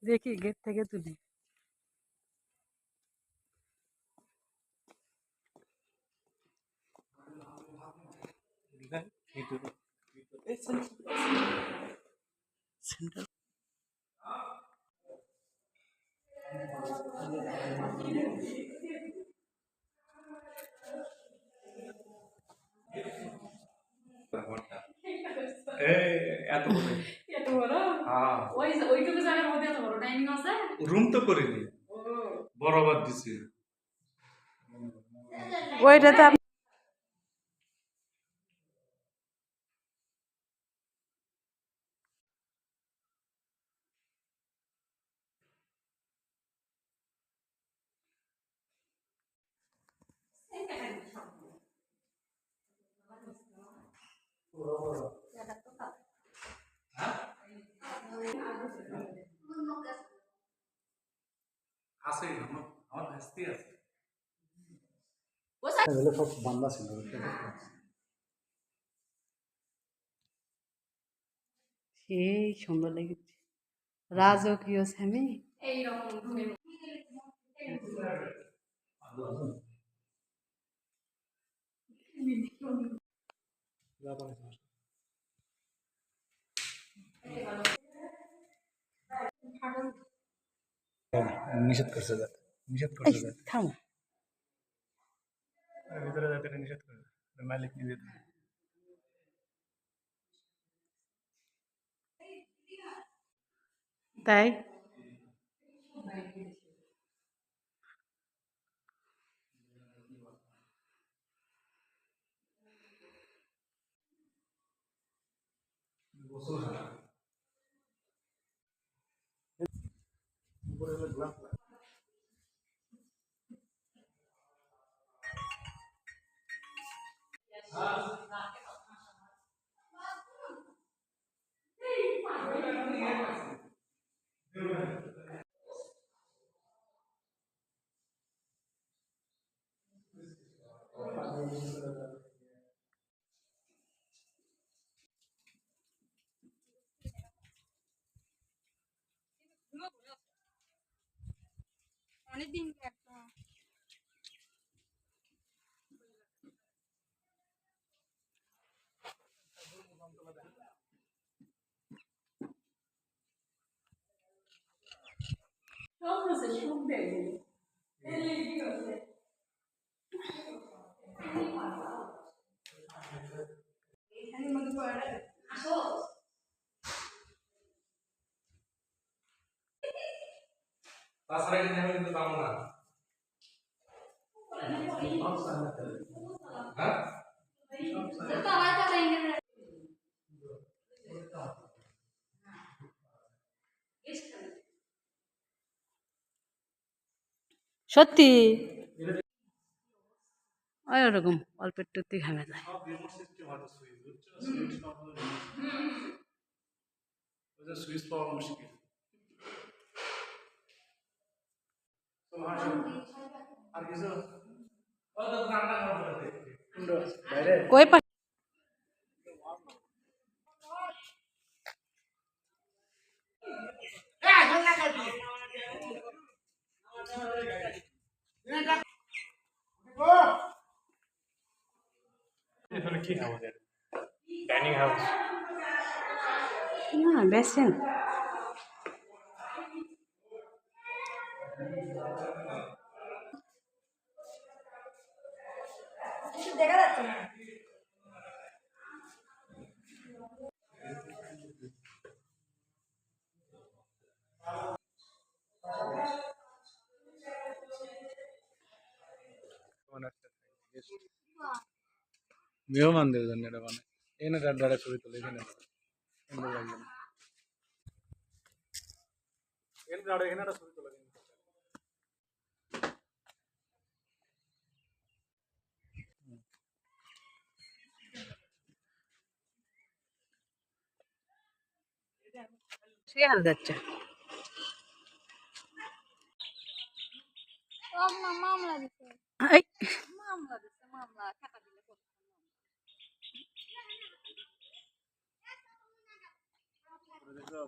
দেখি গেট থেকে তুলি। রুম তো করিনি, বরাবর দিছি। ওইটাতে আছে আমার ভাস্তি আছে। সব বান্দা ছিল। সেই সুন্দর লেগেছে, রাজকীয় স্বামী। নিষেধ করছে, নিষেধ করছে, থামো, ভিতরে যাতে নিষেধ করে মালিক নিজে। তাই অনেকদিন একটা তাছাড়া কিন্তু আমি কিন্তু পাবো না। হ্যাঁ সত্যি ওই ওরকম অল্প একটুতেই ঘামে যায়। সুইচ পাওয়া মুশকিল। আর কিছু কই পা এখানে কি হাউস? Dining house. না বেসেন দেখা যাচ্ছে না। মেহমানদের জন্য এটা মানে এনে তার দ্বারা ছবি তুলে এখানে সুন্দর লাগবে না। এখানে একটা ছবি তোলা সে আর যাচ্ছে মামলা দিতে এই মামলা টাকা দিলে দেখো